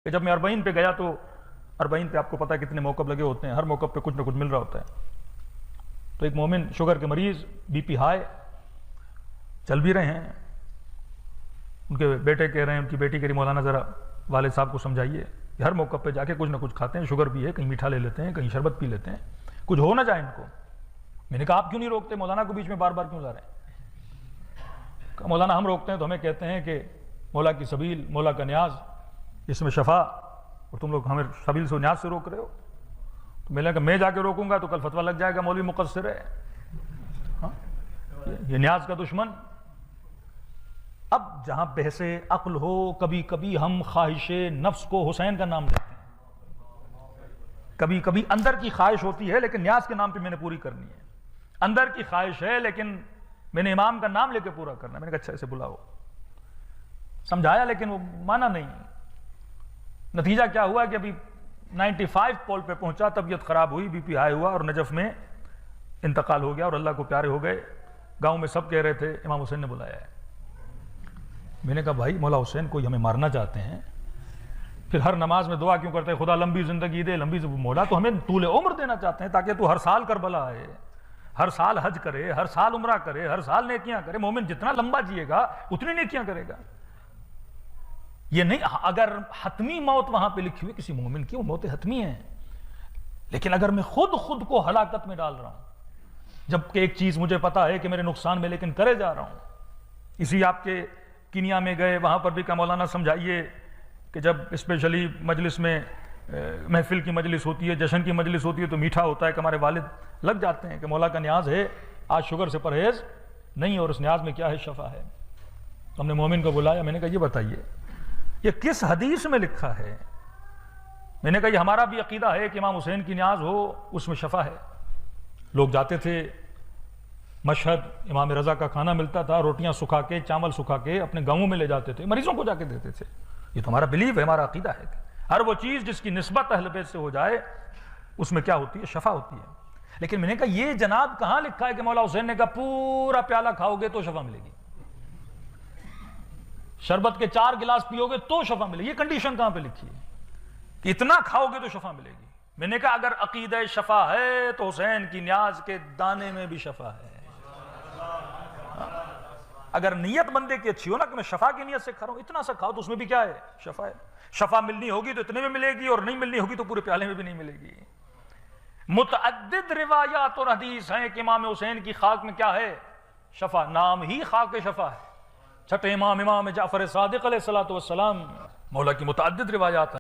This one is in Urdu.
کہ جب میں اربعین پہ گیا تو اربعین پہ آپ کو پتہ ہے کتنے موقف لگے ہوتے ہیں، ہر موقف پہ کچھ نہ کچھ مل رہا ہوتا ہے۔ تو ایک مومن شوگر کے مریض، بی پی ہائی، چل بھی رہے ہیں، ان کے بیٹے کہہ رہے ہیں، ان کی بیٹی کہہ رہی مولانا ذرا والد صاحب کو سمجھائیے، ہر موقع پہ جا کے کچھ نہ کچھ کھاتے ہیں، شوگر بھی ہے، کہیں میٹھا لے لیتے ہیں، کہیں شربت پی لیتے ہیں، کچھ ہو نہ جائے ان کو۔ میں نے کہا آپ کیوں نہیں روکتے مولانا کو، بیچ میں بار بار کیوں لا رہے ہیں؟ کہا مولانا ہم روکتے ہیں تو ہمیں کہتے ہیں کہ مولا کی سبیل، مولا کا نیاز، اس میں شفا، اور تم لوگ ہمیں سبیل سے نیاز سے روک رہے ہو۔ تو میں نے کہا میں جا کے روکوں گا تو کل فتویٰ لگ جائے گا مولوی مقصر ہے، ہاں یہ نیاز کا دشمن۔ اب جہاں بحث عقل ہو، کبھی کبھی ہم خواہش نفس کو حسین کا نام لیتے ہیں، کبھی کبھی اندر کی خواہش ہوتی ہے لیکن نیاز کے نام پہ میں نے پوری کرنی ہے، اندر کی خواہش ہے لیکن میں نے امام کا نام لے کے پورا کرنا ہے۔ میں نے کہا اچھا اسے بلاؤ، سمجھایا لیکن وہ مانا نہیں۔ نتیجہ کیا ہوا کہ ابھی 95 پول پہ پہنچا، طبیعت خراب ہوئی، بی پی ہائی ہوا اور نجف میں انتقال ہو گیا، اور اللہ کو پیارے ہو گئے۔ گاؤں میں سب کہہ رہے تھے امام حسین نے بلایا ہے۔ میں نے کہا بھائی مولا حسین کوئی ہمیں مارنا چاہتے ہیں، پھر ہر نماز میں دعا کیوں کرتے ہیں خدا لمبی زندگی دے، لمبی مولا تو ہمیں طول عمر دینا چاہتے ہیں تاکہ تو ہر سال کربلا آئے، ہر سال حج کرے، ہر سال عمرہ کرے، ہر سال نیکیاں کرے۔ مومن جتنا لمبا جیے گا اتنی نیکیاں کرے گا۔ یہ نہیں اگر حتمی موت وہاں پہ لکھی ہوئی کسی مومن کی، وہ موت حتمی ہے، لیکن اگر میں خود کو ہلاکت میں ڈال رہا ہوں، جبکہ ایک چیز مجھے پتا ہے کہ میرے نقصان میں لیکن کرے جا رہا ہوں۔ اسی آپ کے کینیا میں گئے، وہاں پر بھی کہا مولانا سمجھائیے کہ جب اسپیشلی مجلس میں محفل کی مجلس ہوتی ہے، جشن کی مجلس ہوتی ہے تو میٹھا ہوتا ہے کہ ہمارے والد لگ جاتے ہیں کہ مولا کا نیاز ہے، آج شوگر سے پرہیز نہیں، اور اس نیاز میں کیا ہے؟ شفا ہے۔ ہم نے مومن کو بلایا، میں نے کہا یہ بتائیے یہ کس حدیث میں لکھا ہے؟ میں نے کہا یہ ہمارا بھی عقیدہ ہے کہ امام حسین کی نیاز ہو اس میں شفا ہے۔ لوگ جاتے تھے مشہد، امام رضا کا کھانا ملتا تھا، روٹیاں سکھا کے، چاول سکھا کے اپنے گاؤں میں لے جاتے تھے، مریضوں کو جا کے دیتے تھے۔ یہ تو ہمارا بلیو ہے، ہمارا عقیدہ ہے کہ ہر وہ چیز جس کی نسبت اہل بیت سے ہو جائے اس میں کیا ہوتی ہے؟ شفا ہوتی ہے۔ لیکن میں نے کہا یہ جناب کہاں لکھا ہے کہ مولا حسین نے کہا پورا پیالہ کھاؤ گے تو شفا ملے گی، شربت کے 4 گلاس پیو گے تو شفا ملے گی؟ یہ کنڈیشن کہاں پہ لکھی ہے کہ اتنا کھاؤ گے تو شفا ملے گی؟ میں نے کہا اگر عقیدہ شفا ہے تو حسین کی نیاز کے دانے میں بھی شفا ہے۔ اگر نیت بندے کی اچھی ہو نا کہ میں شفا کی نیت سے کھا رہا ہوں، اتنا سا کھاؤ تو اس میں بھی کیا ہے؟ شفا ہے۔ شفا ملنی ہوگی تو اتنے میں ملے گی، اور نہیں ملنی ہوگی تو پورے پیالے میں بھی نہیں ملے گی۔ متعدد روایات اور حدیث ہیں کہ امام حسین کی خاک میں کیا ہے؟ شفا۔ نام ہی خاک شفا ہے۔ چھٹے امام جعفر صادق علیہ السلام، مولا کی متعدد روایات ہیں۔